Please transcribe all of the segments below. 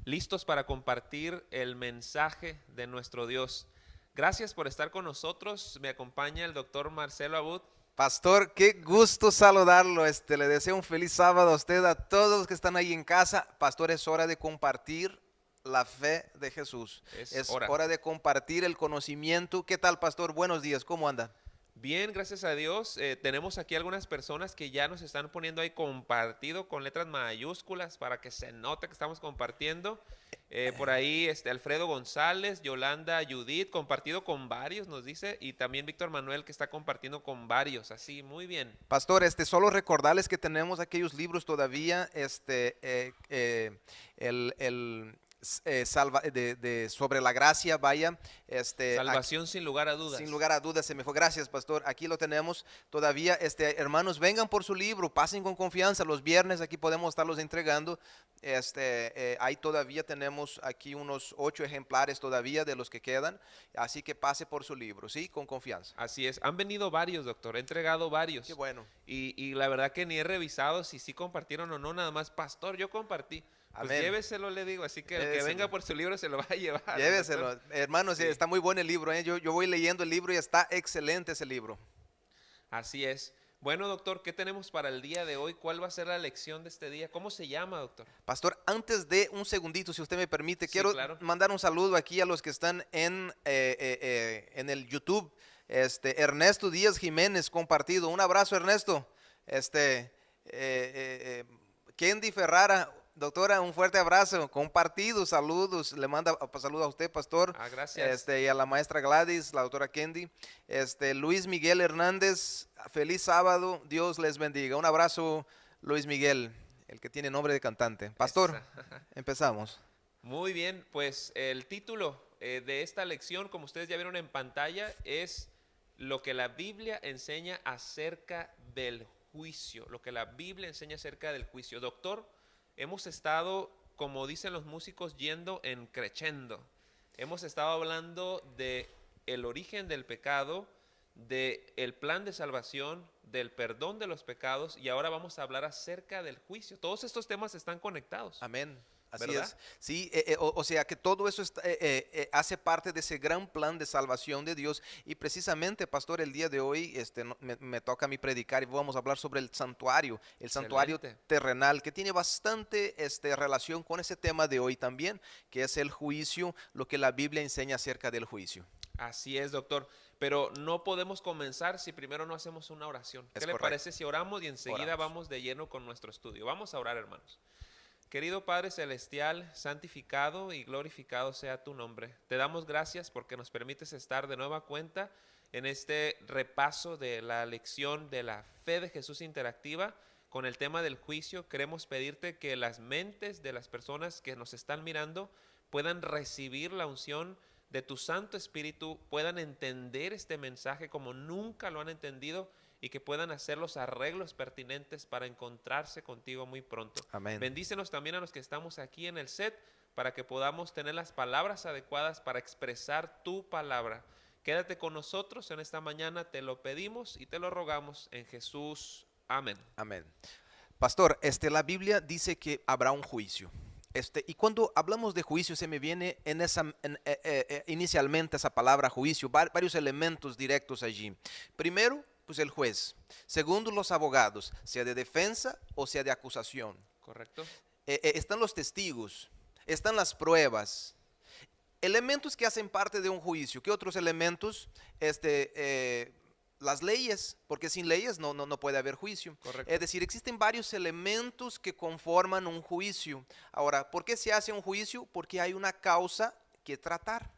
listos para compartir el mensaje de nuestro Dios. Gracias por estar con nosotros. Me acompaña el doctor Marcelo Abud. Pastor, qué gusto saludarlo. Le deseo un feliz sábado a usted, a todos los que están ahí en casa. Pastor, es hora de compartir la fe de Jesús. Es Es hora. hora de compartir el conocimiento. ¿Qué tal, pastor? Buenos días, ¿cómo anda? Bien, gracias a Dios. Tenemos aquí algunas personas que ya nos están poniendo ahí compartido con letras mayúsculas para que se note que estamos compartiendo. Por ahí Alfredo González, Yolanda Judith, compartido con varios, nos dice, y también Víctor Manuel que está compartiendo con varios. Así, muy bien. Pastor, solo recordarles que tenemos aquellos libros todavía, sobre la gracia, vaya, aquí, Salvación sin lugar a sin dudas. lugar a dudas se me fue. Gracias, pastor. Aquí lo tenemos todavía. Hermanos, vengan por su libro, pasen con confianza. Los viernes aquí podemos estarlos entregando. Ahí todavía tenemos aquí unos 8 ejemplares todavía de los que quedan. Así que pase por su libro, ¿sí? Con confianza. Así es. Han venido varios, doctor. He entregado Qué varios. bueno. Y la verdad que ni he revisado si sí compartieron o no. Nada más, pastor, yo compartí. Pues Amén. lléveselo, le digo. Así que el que Lléveselo. venga por su libro se lo va a llevar, doctor. Lléveselo. Hermanos, Sí, está muy bueno el libro, ¿eh? Yo voy leyendo el libro y está excelente ese libro. así es. Bueno, doctor, ¿qué tenemos para el día de hoy? ¿Cuál va a ser la lección de este día? ¿Cómo se llama, doctor? Pastor, antes de un segundito, si usted me permite, Sí, quiero claro. mandar un saludo aquí a los que están en el YouTube. Ernesto Díaz Jiménez compartido. Un abrazo, Ernesto. Kendi Ferrara, doctora, un fuerte abrazo. Compartido, saludos. Le manda saludos a usted, pastor. Ah, gracias. Y a la maestra Gladys, la doctora Kendi. Luis Miguel Hernández, feliz sábado. Dios les bendiga. Un abrazo, Luis Miguel, el que tiene nombre de cantante. Pastor, Esa. empezamos. Muy bien, pues el título de esta lección, como ustedes ya vieron en pantalla, es lo que la Biblia enseña acerca del juicio, lo que la Biblia enseña acerca del juicio. Doctor, hemos estado, como dicen los músicos, yendo en crescendo. Hemos estado hablando de el origen del pecado, de el plan de salvación, del perdón de los pecados, y ahora vamos a hablar acerca del juicio. Todos estos temas están conectados, Amén. Así ¿verdad? es. Sí, o sea que todo eso hace parte de ese gran plan de salvación de Dios. Y precisamente, pastor, el día de hoy me toca a mí predicar y vamos a hablar sobre el santuario Excelente. terrenal, que tiene bastante relación con ese tema de hoy también, que es el juicio, lo que la Biblia enseña acerca del juicio. Así es, doctor. Pero no podemos comenzar si primero no hacemos una oración. ¿Qué Es le correcto. parece si oramos y enseguida Oramos. vamos de lleno con nuestro estudio? Vamos a orar, hermanos. Querido Padre Celestial, santificado y glorificado sea tu nombre. Te damos gracias porque nos permites estar de nueva cuenta en este repaso de la lección de la fe de Jesús interactiva con el tema del juicio. Queremos pedirte que las mentes de las personas que nos están mirando puedan recibir la unción de tu Santo Espíritu, puedan entender este mensaje como nunca lo han entendido y que puedan hacer los arreglos pertinentes para encontrarse contigo muy pronto. Amén. Bendícenos también a los que estamos aquí en el set para que podamos tener las palabras adecuadas para expresar tu palabra. Quédate con nosotros en esta mañana, te lo pedimos y te lo rogamos en Jesús. Amén. Amén. Pastor, la Biblia dice que habrá un juicio. Y cuando hablamos de juicio se me viene inicialmente esa palabra juicio, varios elementos directos allí. Primero, pues el juez. Segundo, los abogados, sea de defensa o sea de acusación. ¿Correcto? Están los testigos, están las pruebas. Elementos que hacen parte de un juicio. ¿Qué otros elementos? Las leyes, porque sin leyes no puede haber juicio. Correcto. Es decir, existen varios elementos que conforman un juicio. Ahora, ¿por qué se hace un juicio? Porque hay una causa que tratar.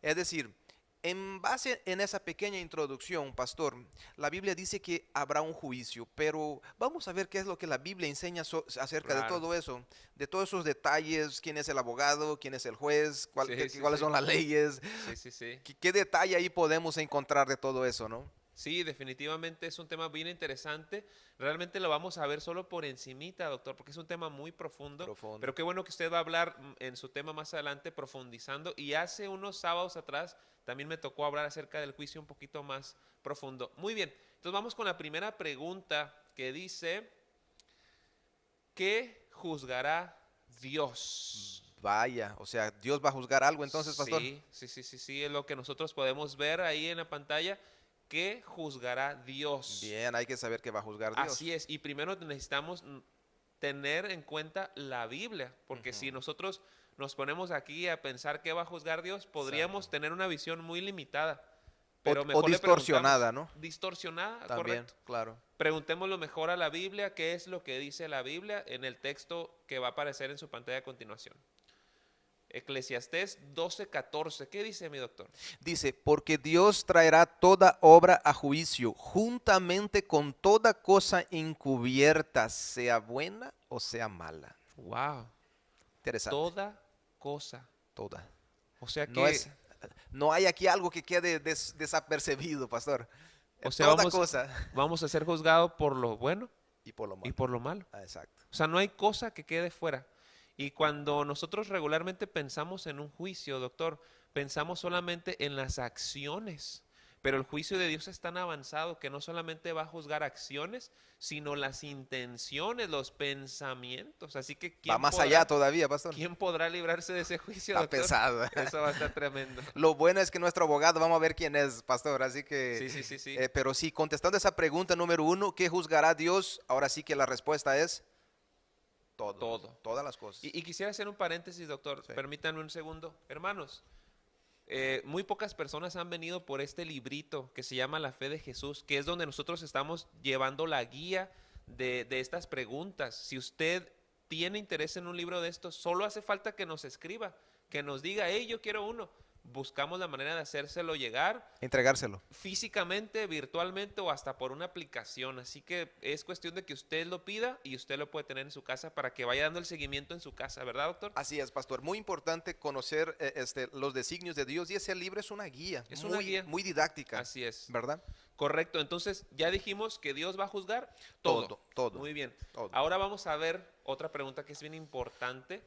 Es decir, en base en esa pequeña introducción, pastor, la Biblia dice que habrá un juicio, pero vamos a ver qué es lo que la Biblia enseña acerca de Claro. todo eso, de todos esos detalles, quién es el abogado, quién es el juez, Sí, sí, cuáles sí. son las leyes, Sí, sí, sí. qué detalle ahí podemos encontrar de todo eso, ¿no? Sí, definitivamente es un tema bien interesante. Realmente lo vamos a ver solo por encimita, doctor, porque es un tema muy profundo. Profundo. Pero qué bueno que usted va a hablar en su tema más adelante profundizando. Y hace unos sábados atrás también me tocó hablar acerca del juicio un poquito más profundo. Muy bien, entonces vamos con la primera pregunta que dice, ¿qué juzgará Dios. Vaya, o sea, Dios va a juzgar algo entonces, pastor. Sí, es lo que nosotros podemos ver ahí en la pantalla, que juzgará Dios. Bien, hay que saber que va a juzgar Dios. Así es, y primero necesitamos tener en cuenta la Biblia, porque si nosotros nos ponemos aquí a pensar qué va a juzgar Dios, podríamos tener una visión muy limitada. Pero O mejor le distorsionada, preguntamos. ¿no? Distorsionada, También, correcto. claro. Preguntémoslo mejor a la Biblia, qué es lo que dice la Biblia en el texto que va a aparecer en su pantalla a continuación. Eclesiastés 12:14. ¿Qué dice mi doctor? Dice, porque Dios traerá toda obra a juicio, juntamente con toda cosa encubierta, sea buena o sea mala. Wow. Interesante. Toda cosa. Toda. O sea No, que, no hay aquí algo que quede desapercibido, pastor. o sea, Toda cosa. vamos a ser juzgados por lo bueno Y por lo malo. y por lo malo. Ah, exacto. O sea, no hay cosa que quede fuera. Y cuando nosotros regularmente pensamos en un juicio, doctor, pensamos solamente en las acciones. Pero el juicio de Dios es tan avanzado que no solamente va a juzgar acciones, sino las intenciones, los pensamientos. Así que Va más allá todavía, pastor. ¿quién podrá librarse de ese juicio, Está doctor? pesado. Eso va a estar tremendo. Lo bueno es que nuestro abogado, vamos a ver quién es, pastor. Así que, Sí. pero sí, contestando esa pregunta número 1, ¿qué juzgará Dios? Ahora sí que la respuesta es todo. Todo. Todas las cosas. Y quisiera hacer un paréntesis, doctor. Sí. Permítanme un segundo. Hermanos, muy pocas personas han venido por este librito que se llama La Fe de Jesús, que es donde nosotros estamos llevando la guía de estas preguntas. Si usted tiene interés en un libro de estos, solo hace falta que nos escriba, que nos diga, hey, yo quiero uno. Buscamos la manera de hacérselo llegar Entregárselo. físicamente, virtualmente o hasta por una aplicación. Así que es cuestión de que usted lo pida y usted lo puede tener en su casa para que vaya dando el seguimiento en su casa, ¿verdad, doctor? Así es, pastor. Muy importante conocer los designios de Dios, y ese libro es una guía. Es muy, una guía. muy didáctica. Así es. ¿Verdad? Correcto. Entonces, ya dijimos que Dios va a juzgar todo. Todo. Muy bien. Todo. Ahora vamos a ver otra pregunta que es bien importante.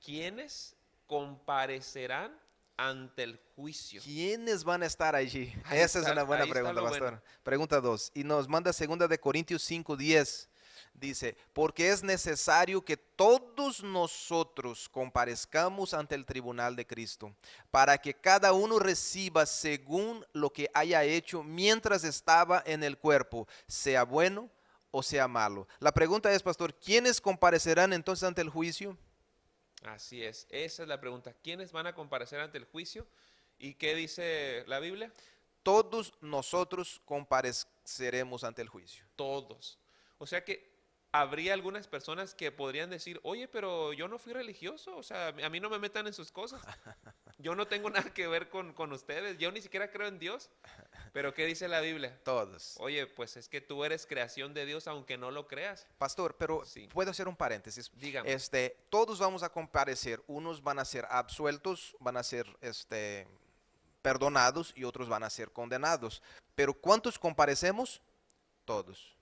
¿Quiénes comparecerán ante el juicio? ¿Quiénes van a estar allí? Ahí Esa es está- una buena ahí está pregunta, lo pastor. bueno. Pregunta 2. Y nos manda 2 de Corintios 5:10. Dice, porque es necesario que todos nosotros comparezcamos ante el tribunal de Cristo, para que cada uno reciba según lo que haya hecho mientras estaba en el cuerpo, sea bueno o sea malo. La pregunta es, pastor, ¿quiénes comparecerán entonces ante el juicio? Así es. Esa es la pregunta. ¿Quiénes van a comparecer ante el juicio? ¿Y qué dice la Biblia? Todos nosotros compareceremos ante el juicio. Todos. O sea que habría algunas personas que podrían decir, oye, pero yo no fui religioso, o sea, a mí no me metan en sus cosas. Yo no tengo nada que ver con ustedes, yo ni siquiera creo en Dios. Pero ¿qué dice la Biblia? Todos. Oye, pues es que tú eres creación de Dios aunque no lo creas. Pastor, pero Sí. puedo hacer un paréntesis. Dígame. Todos vamos a comparecer. Unos van a ser absueltos, van a ser perdonados, y otros van a ser condenados. Pero ¿cuántos comparecemos? Todos.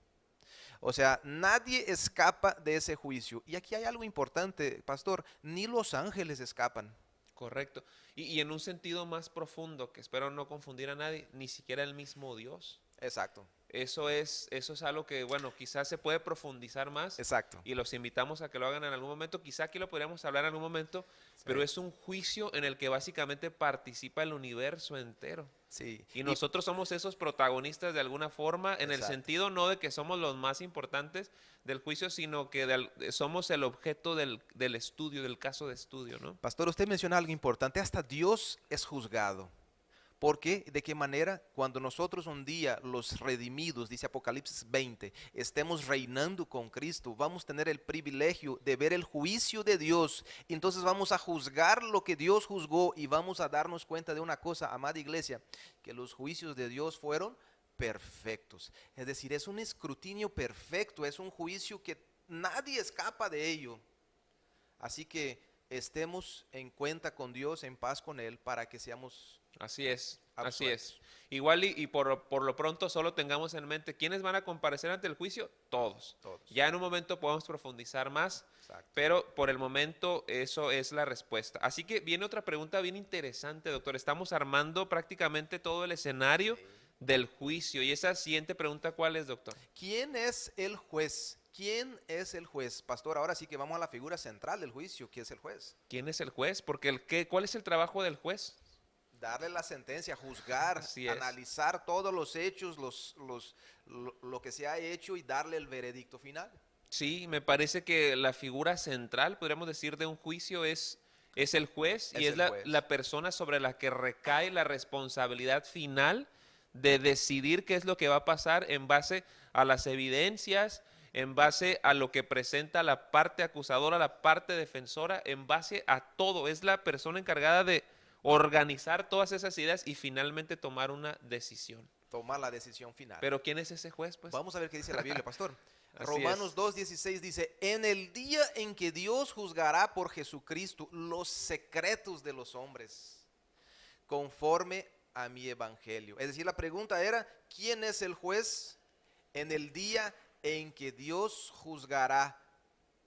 O sea, nadie escapa de ese juicio. Y aquí hay algo importante, pastor. Ni los ángeles escapan. Correcto. Y en un sentido más profundo, que espero no confundir a nadie, ni siquiera el mismo Dios. Exacto. Eso es algo que, bueno, quizás se puede profundizar más. Exacto. Y los invitamos a que lo hagan en algún momento. Quizá aquí lo podríamos hablar en algún momento, pero es un juicio en el que básicamente participa el universo entero. Sí. Y nosotros somos esos protagonistas de alguna forma, en el Exacto. sentido no de que somos los más importantes del juicio, sino que somos el objeto del estudio, del caso de estudio, ¿no? Pastor, usted menciona algo importante. Hasta Dios es juzgado. ¿Por qué? ¿De qué manera? Cuando nosotros un día, los redimidos, dice Apocalipsis 20, estemos reinando con Cristo, vamos a tener el privilegio de ver el juicio de Dios. Entonces vamos a juzgar lo que Dios juzgó, y vamos a darnos cuenta de una cosa, amada iglesia, que los juicios de Dios fueron perfectos. Es decir, es un escrutinio perfecto, es un juicio que nadie escapa de ello. Así que estemos en cuenta con Dios, en paz con Él, para que seamos Así es, así absueltos. es. Igual y por lo pronto solo tengamos en mente, ¿quiénes van a comparecer ante el juicio? Todos. Todos. Ya en un momento podemos profundizar más, Exacto. pero por el momento eso es la respuesta. Así que viene otra pregunta bien interesante, doctor. Estamos armando prácticamente todo el escenario del juicio. Y esa siguiente pregunta, ¿cuál es, doctor? ¿Quién es el juez ¿Quién es el juez? Pastor, ahora sí que vamos a la figura central del juicio. ¿Quién es el juez? ¿Quién es el juez? Porque ¿cuál es el trabajo del juez? Darle la sentencia, juzgar, Así es. analizar todos los hechos, lo que se ha hecho y darle el veredicto final. Sí, me parece que la figura central, podríamos decir, de un juicio es el juez y Es es el la, juez. la persona sobre la que recae la responsabilidad final de decidir qué es lo que va a pasar en base a las evidencias, en base a lo que presenta la parte acusadora, la parte defensora, en base a todo. Es la persona encargada de organizar todas esas ideas y finalmente tomar una decisión. Tomar la decisión final. Pero ¿quién es ese juez? Pues Vamos a ver qué dice la Biblia, pastor. Así Romanos es. 2:16 dice, en el día en que Dios juzgará por Jesucristo los secretos de los hombres, conforme a mi evangelio. Es decir, la pregunta era, ¿quién es el juez en el día en que Dios juzgará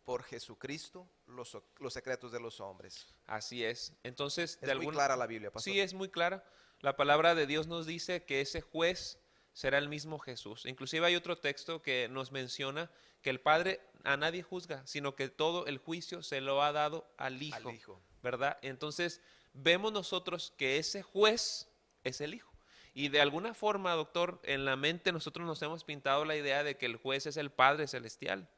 por Jesucristo los secretos de los hombres? Así es. Entonces, Es muy clara la Biblia, pastor. Sí, es muy clara. La palabra de Dios nos dice que ese juez será el mismo Jesús. Inclusive hay otro texto que nos menciona que el Padre a nadie juzga, sino que todo el juicio se lo ha dado al Hijo, Al Hijo. ¿verdad? Entonces, vemos nosotros que ese juez es el Hijo. Y de alguna forma, doctor, en la mente nosotros nos hemos pintado la idea de que el juez es el Padre celestial,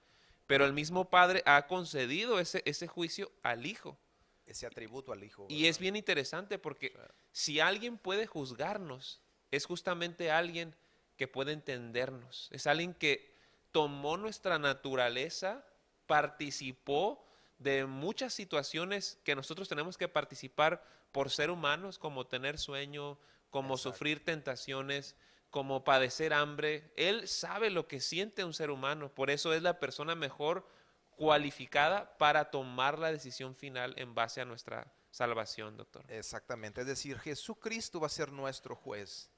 pero el mismo Padre ha concedido ese juicio al Hijo. Ese atributo al Hijo. Y es bien interesante porque si alguien puede juzgarnos, es justamente alguien que puede entendernos. Es alguien que tomó nuestra naturaleza, participó de muchas situaciones que nosotros tenemos que participar por ser humanos, como tener sueño, como Exacto. sufrir tentaciones, como padecer hambre. Él sabe lo que siente un ser humano, por eso es la persona mejor cualificada para tomar la decisión final en base a nuestra salvación, doctor. Exactamente, es decir, Jesucristo va a ser nuestro juez,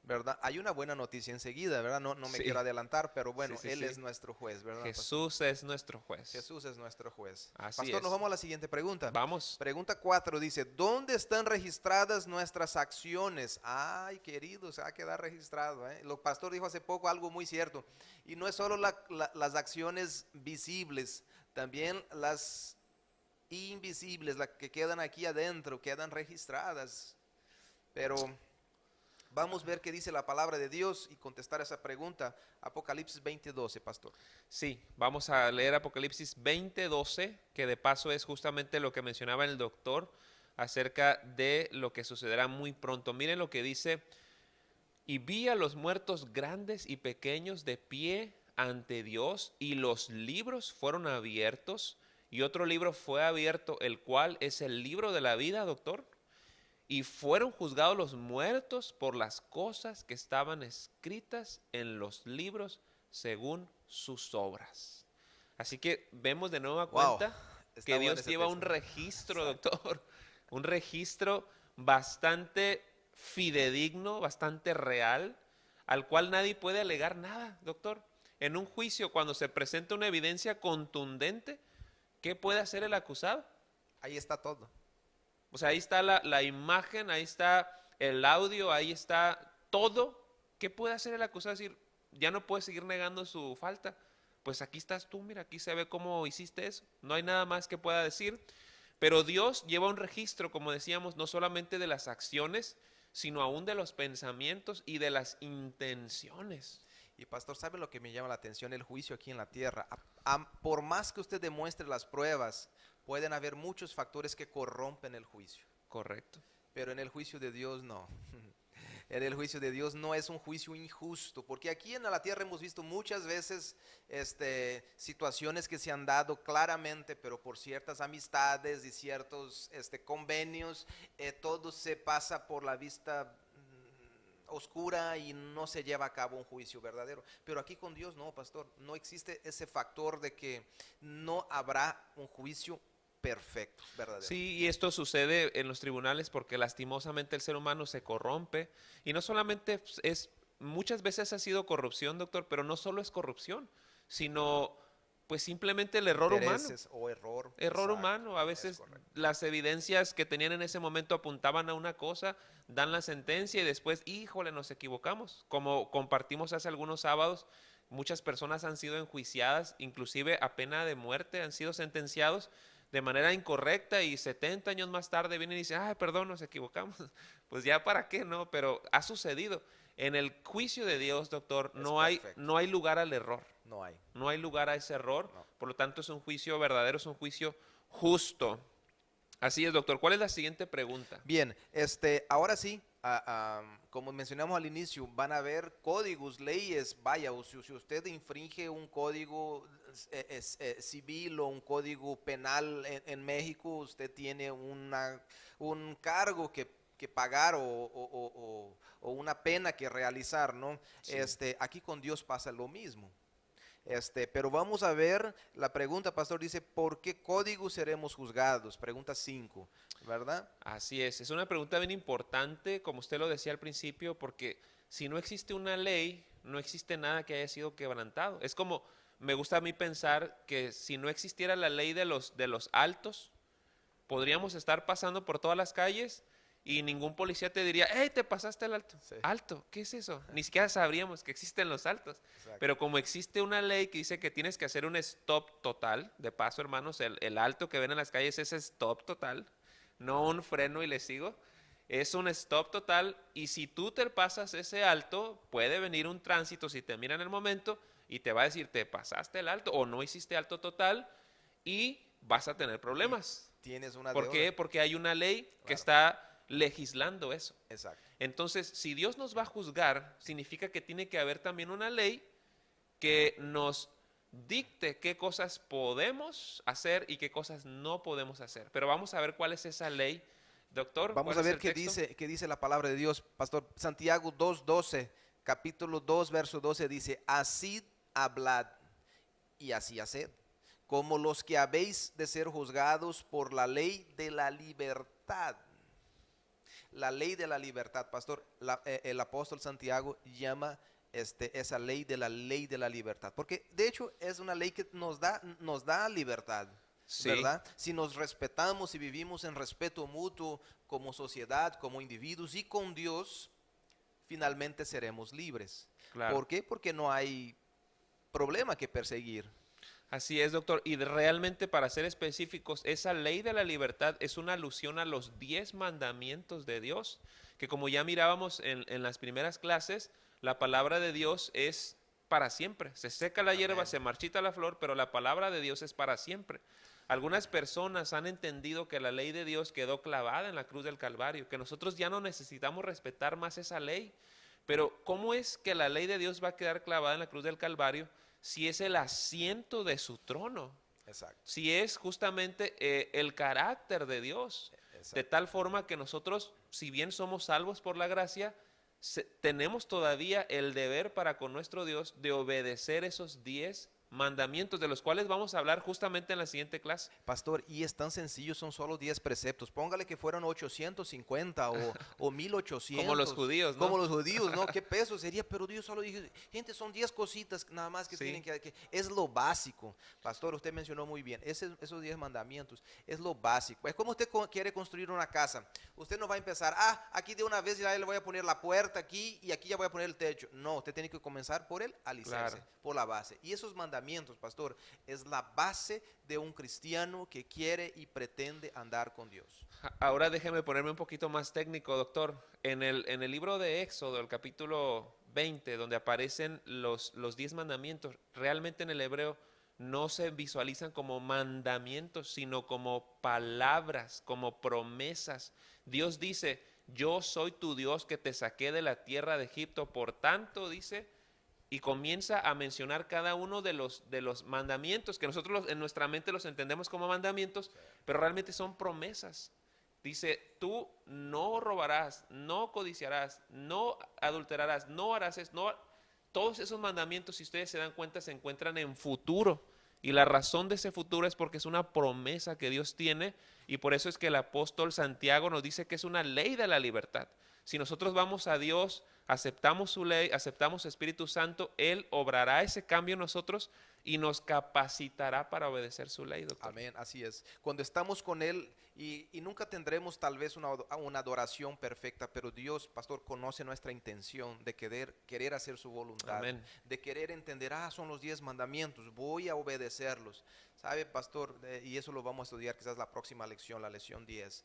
¿verdad? Hay una buena noticia enseguida, ¿verdad? No me Sí. quiero adelantar, pero bueno, Sí, Él sí. es nuestro juez, ¿verdad? Jesús es nuestro juez. pastor? Jesús es nuestro juez. Así Pastor, es. nos vamos a la siguiente pregunta. Vamos. Pregunta 4 dice, ¿dónde están registradas nuestras acciones? Ay, querido, se va a quedar registrado, ¿eh? El pastor dijo hace poco algo muy cierto, y no es solo las acciones visibles, también las invisibles, las que quedan aquí adentro, quedan registradas. Pero vamos a ver qué dice la palabra de Dios y contestar esa pregunta. Apocalipsis 20:12, pastor. Sí, vamos a leer Apocalipsis 20:12, que de paso es justamente lo que mencionaba el doctor acerca de lo que sucederá muy pronto. Miren lo que dice: y vi a los muertos grandes y pequeños de pie ante Dios, y los libros fueron abiertos, y otro libro fue abierto, el cual es el libro de la vida, doctor. Y fueron juzgados los muertos por las cosas que estaban escritas en los libros según sus obras. Así que vemos de nueva Wow, cuenta está que bueno Dios ese lleva un texto. registro, Exacto. doctor, un registro bastante fidedigno, bastante real, al cual nadie puede alegar nada, doctor. En un juicio, cuando se presenta una evidencia contundente, ¿qué puede hacer el acusado? Ahí está todo. O sea, ahí está la imagen, ahí está el audio, ahí está todo. ¿Qué puede hacer el acusado? Decir, ya no puede seguir negando su falta. Pues aquí estás tú, mira, aquí se ve cómo hiciste eso. No hay nada más que pueda decir. Pero Dios lleva un registro, como decíamos, no solamente de las acciones, sino aún de los pensamientos y de las intenciones. Y pastor, ¿sabe lo que me llama la atención? El juicio aquí en la tierra. Por más que usted demuestre las pruebas, pueden haber muchos factores que corrompen el juicio. Correcto. Pero en el juicio de Dios no. En el juicio de Dios no es un juicio injusto, porque aquí en la tierra hemos visto muchas veces situaciones que se han dado claramente, pero por ciertas amistades y ciertos convenios, todo se pasa por la vista oscura y no se lleva a cabo un juicio verdadero. Pero aquí con Dios no, pastor, no existe ese factor de que no habrá un juicio perfecto, verdadero. Sí, y esto sucede en los tribunales porque lastimosamente el ser humano se corrompe, y no solamente muchas veces ha sido corrupción, doctor, pero no solo es corrupción, sino pues simplemente el error humano. Intereses o error. Error Exacto, humano, a es veces correcto. las evidencias que tenían en ese momento apuntaban a una cosa, dan la sentencia y después, híjole, nos equivocamos. Como compartimos hace algunos sábados, Muchas personas han sido enjuiciadas, inclusive a pena de muerte, han sido sentenciados de manera incorrecta y 70 años más tarde vienen y dicen, ay, perdón, nos equivocamos. Pues ya para qué, ¿no? Pero ha sucedido. En el juicio de Dios, doctor, Es no perfecto. hay lugar al error. No hay. No hay lugar a ese error. No. Por lo tanto, es un juicio verdadero, es un juicio justo. Así es, doctor. ¿Cuál es la siguiente pregunta? Bien, ahora sí, como mencionamos al inicio, van a haber códigos, leyes. Vaya, si usted infringe un código civil o un código penal en México, usted tiene un cargo que pagar o una pena que realizar, ¿no? Sí. Aquí con Dios pasa lo mismo. Pero vamos a ver, la pregunta, pastor, dice, ¿por qué código seremos juzgados? Pregunta 5, ¿verdad? Así es una pregunta bien importante, como usted lo decía al principio, porque si no existe una ley, no existe nada que haya sido quebrantado. Es como, me gusta a mí pensar que si no existiera la ley de los altos, podríamos estar pasando por todas las calles y ningún policía te diría, hey, te pasaste el alto. Sí. ¿Alto? ¿Qué es eso? Ni siquiera sabríamos que existen los altos. Exacto. Pero como existe una ley que dice que tienes que hacer un stop total, de paso, hermanos, el alto que ven en las calles es stop total, no un freno y le sigo, es un stop total, y si tú te pasas ese alto, puede venir un tránsito si te mira en el momento y te va a decir, te pasaste el alto o no hiciste alto total y vas a tener problemas. Tienes una ¿Por deuda. qué? Porque hay una ley que Claro. está legislando eso. Exacto. Entonces, si Dios nos va a juzgar, significa que tiene que haber también una ley que nos dicte qué cosas podemos hacer y qué cosas no podemos hacer. Pero vamos a ver cuál es esa ley, doctor. Vamos ¿Cuál a es ver el qué texto? dice la palabra de Dios, pastor. Santiago 2:12, capítulo 2, verso 12 dice, así hablad y así haced, como los que habéis de ser juzgados por la ley de la libertad. La ley de la libertad, pastor. El apóstol Santiago llama esa ley de la libertad, porque de hecho es una ley que nos da libertad. Sí. ¿Verdad? Si nos respetamos y vivimos en respeto mutuo como sociedad, como individuos y con Dios, finalmente seremos libres. Claro. ¿Por qué? Porque no hay problema que perseguir. Así es, doctor. Y realmente, para ser específicos, esa ley de la libertad es una alusión a los 10 mandamientos de Dios, que como ya mirábamos en las primeras clases, la palabra de Dios es para siempre. Se seca la hierba, Amén. se marchita la flor, pero la palabra de Dios es para siempre. Algunas personas han entendido que la ley de Dios quedó clavada en la cruz del Calvario, que nosotros ya no necesitamos respetar más esa ley. Pero ¿cómo es que la ley de Dios va a quedar clavada en la cruz del Calvario si es el asiento de su trono? Exacto. Si es justamente el carácter de Dios. De Exacto. tal forma que nosotros, si bien somos salvos por la gracia, tenemos todavía el deber para con nuestro Dios de obedecer esos 10 mandamientos, de los cuales vamos a hablar justamente en la siguiente clase. Pastor, y es tan sencillo, son solo 10 preceptos. Póngale que fueran 850 o 1800. Como los judíos, ¿no? Como los judíos, ¿no? ¿Qué peso sería? Pero Dios solo dijo, gente, son 10 cositas nada más que Sí. tienen que... Es lo básico. Pastor, usted mencionó muy bien, esos 10 mandamientos es lo básico. Es como usted quiere construir una casa. Usted no va a empezar, aquí de una vez ya le voy a poner la puerta aquí y aquí ya voy a poner el techo. No, usted tiene que comenzar por el alicerce, Claro. por la base. Y esos mandamientos, pastor, es la base de un cristiano que quiere y pretende andar con Dios. Ahora déjeme ponerme un poquito más técnico, doctor. En el libro de Éxodo, el capítulo 20, donde aparecen los 10 mandamientos, realmente en el hebreo no se visualizan como mandamientos, sino como palabras, como promesas. Dios dice, yo soy tu Dios que te saqué de la tierra de Egipto, por tanto, dice, y comienza a mencionar cada uno de los mandamientos, que nosotros en nuestra mente los entendemos como mandamientos, pero realmente son promesas. Dice, tú no robarás, no codiciarás, no adulterarás, no harás eso, no. Todos esos mandamientos, si ustedes se dan cuenta, se encuentran en futuro. Y la razón de ese futuro es porque es una promesa que Dios tiene, y por eso es que el apóstol Santiago nos dice que es una ley de la libertad. Si nosotros vamos a Dios aceptamos su ley, aceptamos su Espíritu Santo, Él obrará ese cambio en nosotros y nos capacitará para obedecer su ley, doctor. Amén, así es. Cuando estamos con Él y nunca tendremos tal vez una adoración perfecta, pero Dios, pastor, conoce nuestra intención de querer hacer su voluntad, Amén. de querer entender, son los 10 mandamientos, voy a obedecerlos. ¿Sabe, pastor? Y eso lo vamos a estudiar quizás la próxima lección, la lección 10.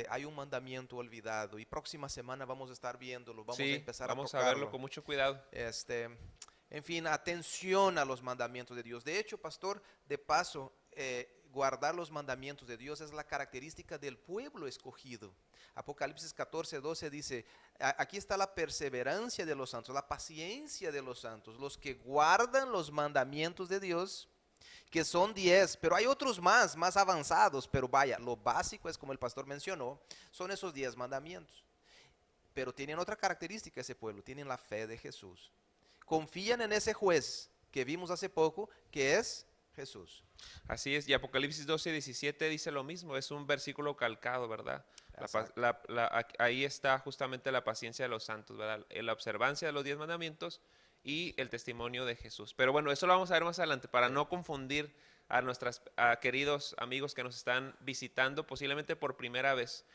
Hay un mandamiento olvidado y próxima semana vamos a estar viéndolo, vamos a empezar vamos a a tocarlo. verlo con mucho cuidado. En fin, atención a los mandamientos de Dios. De hecho, pastor, de paso, guardar los mandamientos de Dios es la característica del pueblo escogido. Apocalipsis 14:12 dice, aquí está la perseverancia de los santos, la paciencia de los santos, los que guardan los mandamientos de Dios, que son 10, pero hay otros más avanzados, pero vaya, lo básico es como el pastor mencionó, son esos 10 mandamientos. Pero tienen otra característica ese pueblo, tienen la fe de Jesús. Confían en ese juez que vimos hace poco, que es Jesús. Así es, y Apocalipsis 12:17 dice lo mismo, es un versículo calcado, ¿verdad? Ahí está justamente la paciencia de los santos, ¿verdad? La observancia de los 10 mandamientos y el testimonio de Jesús. Pero bueno, eso lo vamos a ver más adelante para no confundir a nuestros queridos amigos que nos están visitando posiblemente por primera vez.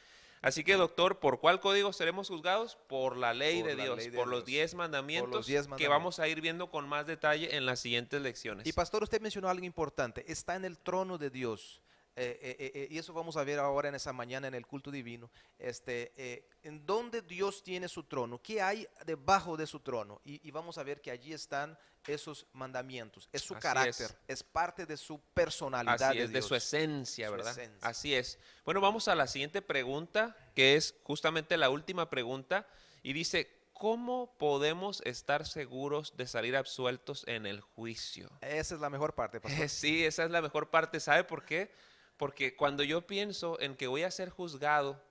Así que, doctor, ¿por cuál código seremos juzgados? Por la ley de Dios, por los 10 mandamientos que vamos a ir viendo con más detalle en las siguientes lecciones. Y pastor, usted mencionó algo importante, está en el trono de Dios. Y eso vamos a ver ahora en esa mañana en el culto divino, en donde Dios tiene su trono, qué hay debajo de su trono, y vamos a ver que allí están esos mandamientos, es su carácter, es parte de su personalidad. Así es, de su esencia, ¿verdad? Así es. Bueno, vamos a la siguiente pregunta, que es justamente la última pregunta, y dice, ¿cómo podemos estar seguros de salir absueltos en el juicio? Esa es la mejor parte, pastor. Sí, esa es la mejor parte, ¿sabe por qué? Porque cuando yo pienso en que voy a ser juzgado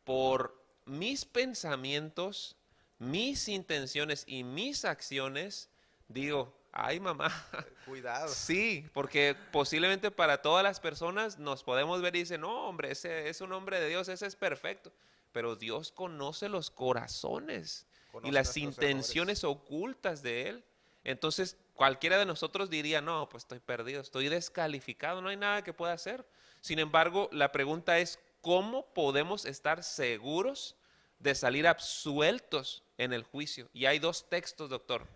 por mis pensamientos, mis intenciones y mis acciones, digo, ay mamá. Cuidado. Sí, porque posiblemente para todas las personas nos podemos ver y dicen, no hombre, ese es un hombre de Dios, ese es perfecto. Pero Dios conoce los corazones y las intenciones ocultas de Él. Entonces, cualquiera de nosotros diría, no, pues estoy perdido, estoy descalificado, no hay nada que pueda hacer. Sin embargo, la pregunta es, ¿cómo podemos estar seguros de salir absueltos en el juicio? Y hay 2 textos, doctor.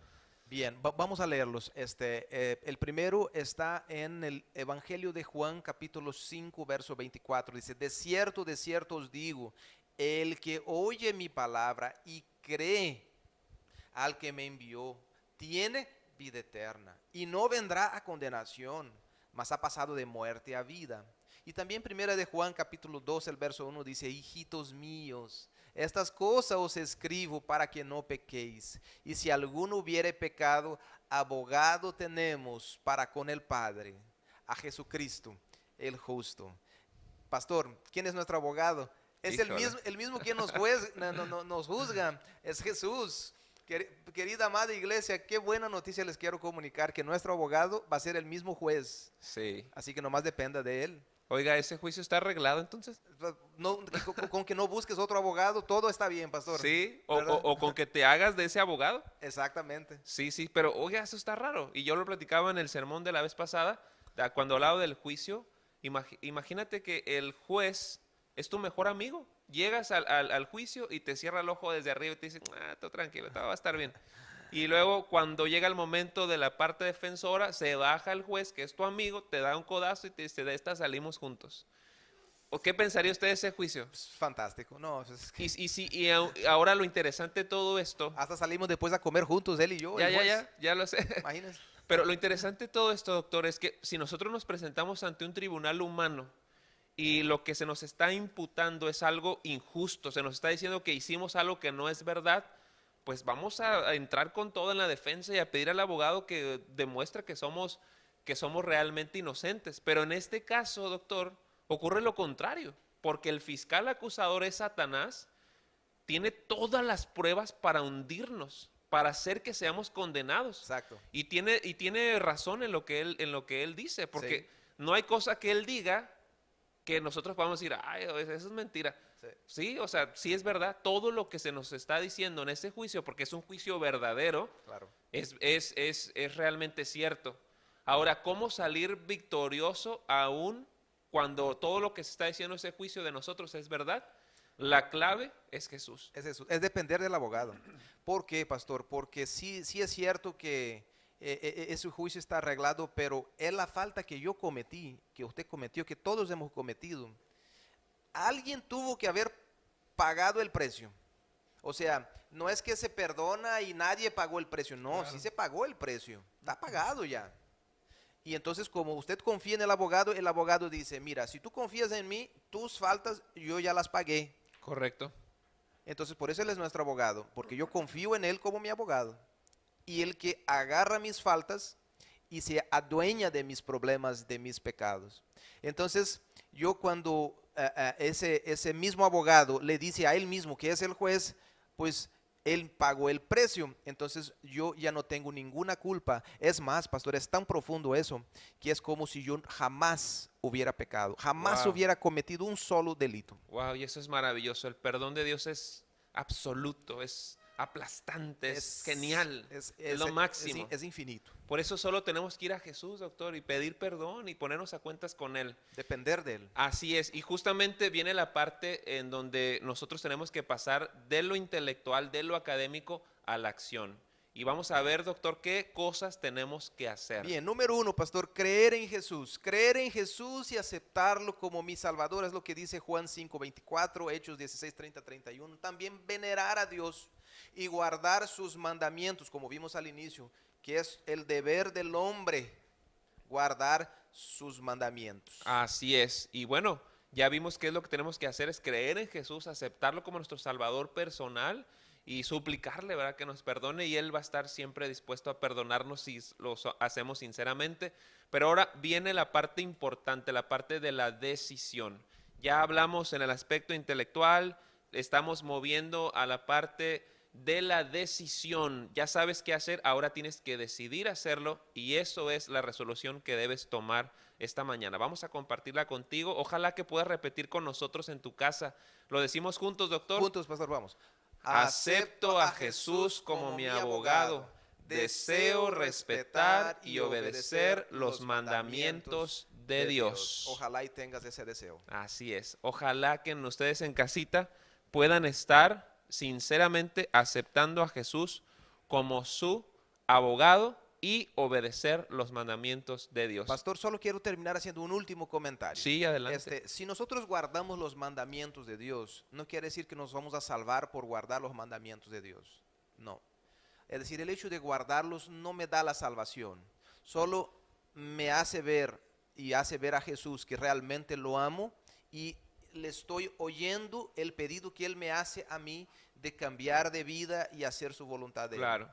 Bien, vamos a leerlos. El primero está en el Evangelio de Juan, capítulo 5, verso 24. Dice, de cierto os digo, el que oye mi palabra y cree al que me envió, tiene vida eterna y no vendrá a condenación, mas ha pasado de muerte a vida. Y también primera de Juan capítulo 2, el verso 1 dice, hijitos míos, estas cosas os escribo para que no pequéis. Y si alguno hubiere pecado, abogado tenemos para con el Padre, a Jesucristo, el justo. Pastor, ¿quién es nuestro abogado? Es el mismo que nos juzga, es Jesús. Querida amada iglesia, qué buena noticia les quiero comunicar, que nuestro abogado va a ser el mismo juez. Sí. Así que nomás dependa de él. Oiga, ¿ese juicio está arreglado entonces? No, con que no busques otro abogado, todo está bien, pastor. Sí, o con que te hagas de ese abogado. Exactamente. Sí, pero oiga, eso está raro. Y yo lo platicaba en el sermón de la vez pasada, cuando hablaba del juicio. Imagínate que el juez es tu mejor amigo. Llegas al juicio y te cierra el ojo desde arriba y te dice, tú tranquilo, todo va a estar bien. Y luego cuando llega el momento de la parte defensora, se baja el juez, que es tu amigo, te da un codazo y te dice, de esta salimos juntos. ¿O qué pensaría usted de ese juicio? Es fantástico, no. Es que... Y ahora lo interesante de todo esto... Hasta salimos después a comer juntos, él y yo. Ya lo sé. Imagínense. Pero lo interesante de todo esto, doctor, es que si nosotros nos presentamos ante un tribunal humano y lo que se nos está imputando es algo injusto, se nos está diciendo que hicimos algo que no es verdad, pues vamos a entrar con todo en la defensa y a pedir al abogado que demuestre que somos realmente inocentes. Pero en este caso, doctor, ocurre lo contrario, porque el fiscal acusador es Satanás, tiene todas las pruebas para hundirnos, para hacer que seamos condenados. Exacto. Y tiene razón en lo que él dice, porque no hay cosa que él diga que nosotros podamos decir, ay, eso es mentira. Sí, o sea, sí es verdad, todo lo que se nos está diciendo en ese juicio, porque es un juicio verdadero, Claro. es realmente cierto. Ahora, ¿cómo salir victorioso aún cuando todo lo que se está diciendo en ese juicio de nosotros es verdad? La clave es Jesús. Es eso, es depender del abogado. ¿Por qué, pastor? Porque sí es cierto que ese juicio está arreglado, pero es la falta que yo cometí, que usted cometió, que todos hemos cometido. Alguien tuvo que haber pagado el precio. O sea, no es que se perdona y nadie pagó el precio, no, Claro. sí se pagó el precio, está pagado ya. Y entonces como usted confía en el abogado dice, mira, si tú confías en mí, tus faltas yo ya las pagué. Correcto. Entonces por eso él es nuestro abogado, porque yo confío en él como mi abogado. Y el que agarra mis faltas y se adueña de mis problemas, de mis pecados. Entonces yo cuando ese mismo abogado le dice a él mismo que es el juez, pues él pagó el precio, entonces yo ya no tengo ninguna culpa. Es más, pastor, es tan profundo eso, que es como si yo jamás hubiera pecado, jamás Wow. hubiera cometido un solo delito. Wow, y eso es maravilloso. El perdón de Dios es absoluto, es aplastante, es genial, es lo máximo. Es infinito, Por eso solo tenemos que ir a Jesús, doctor, y pedir perdón y ponernos a cuentas con Él. depender de él. Así es, y justamente viene la parte en donde nosotros tenemos que pasar de lo intelectual, de lo académico, a la acción. Y vamos a ver, doctor, qué cosas tenemos que hacer. Bien, número 1, pastor, creer en Jesús y aceptarlo como mi Salvador, es lo que dice Juan 5:24, Hechos 16:30-31. También venerar a Dios y guardar sus mandamientos, como vimos al inicio, que es el deber del hombre, guardar sus mandamientos. Así es, y bueno, ya vimos qué es lo que tenemos que hacer, es creer en Jesús, aceptarlo como nuestro Salvador personal y suplicarle, ¿verdad?, que nos perdone, y Él va a estar siempre dispuesto a perdonarnos si lo hacemos sinceramente. Pero ahora viene la parte importante, la parte de la decisión. Ya hablamos en el aspecto intelectual, estamos moviendo a la parte de la decisión. Ya sabes qué hacer, ahora tienes que decidir hacerlo, y eso es la resolución que debes tomar esta mañana. Vamos a compartirla contigo. Ojalá que puedas repetir con nosotros en tu casa. Lo decimos juntos, doctor. Juntos, pastor, vamos. Acepto a Jesús como mi abogado. Deseo respetar y obedecer los mandamientos de Dios. Ojalá y tengas ese deseo. Así es. Ojalá que ustedes en casita puedan estar sinceramente aceptando a Jesús como su abogado y obedecer los mandamientos de Dios. Pastor, solo quiero terminar haciendo un último comentario. Sí, adelante. Si nosotros guardamos los mandamientos de Dios, no quiere decir que nos vamos a salvar por guardar los mandamientos de Dios. No. Es decir, el hecho de guardarlos no me da la salvación. Solo me hace ver y hace ver a Jesús que realmente lo amo y le estoy oyendo el pedido que Él me hace a mí de cambiar de vida y hacer su voluntad de Él. Claro.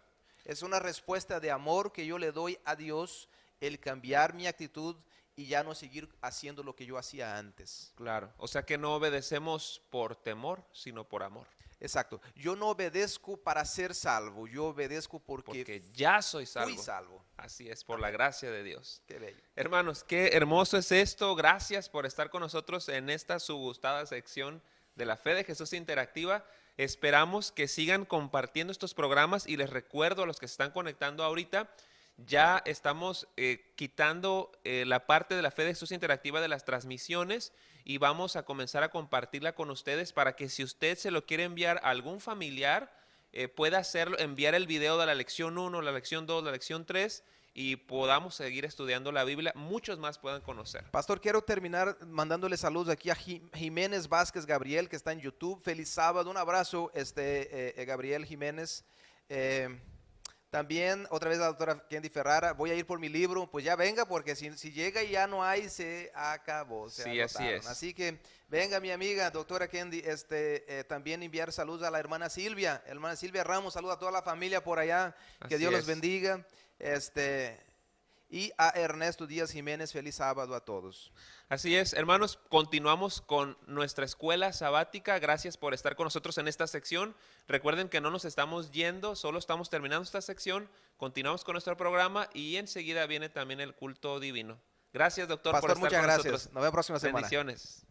Es una respuesta de amor que yo le doy a Dios, el cambiar mi actitud y ya no seguir haciendo lo que yo hacía antes. Claro. O sea que no obedecemos por temor, sino por amor. Exacto. Yo no obedezco para ser salvo, yo obedezco Porque ya soy fui salvo. salvo. Así es, por la gracia de Dios. Qué bello. Hermanos, qué hermoso es esto. Gracias por estar con nosotros en esta su gustada sección de la Fe de Jesús Interactiva. Esperamos que sigan compartiendo estos programas, y les recuerdo a los que se están conectando ahorita, ya estamos quitando la parte de la Fe de Jesús Interactiva de las transmisiones, y vamos a comenzar a compartirla con ustedes para que si usted se lo quiere enviar a algún familiar, pueda hacerlo, enviar el video de la lección 1, la lección 2, la lección 3, y podamos seguir estudiando la Biblia, muchos más puedan conocer. Pastor, quiero terminar mandándole saludos aquí a Jiménez Vázquez Gabriel, que está en YouTube. Feliz sábado, un abrazo, Gabriel Jiménez. También, otra vez la doctora Kendi Ferrara, voy a ir por mi libro, pues ya venga, porque si llega y ya no hay, se acabó. Sí, así es. Así que venga mi amiga, doctora Kendi, también enviar saludos a la hermana Silvia Ramos, saludos a toda la familia por allá, que Así Dios los es. bendiga. Y a Ernesto Díaz Jiménez, feliz sábado a todos. Así es, hermanos, continuamos con nuestra escuela sabática. Gracias por estar con nosotros en esta sección. Recuerden que no nos estamos yendo, solo estamos terminando esta sección. Continuamos con nuestro programa y enseguida viene también el culto divino. Gracias, doctor, Pastor, por estar muchas con gracias. nosotros. Nos vemos la próxima semana. Bendiciones.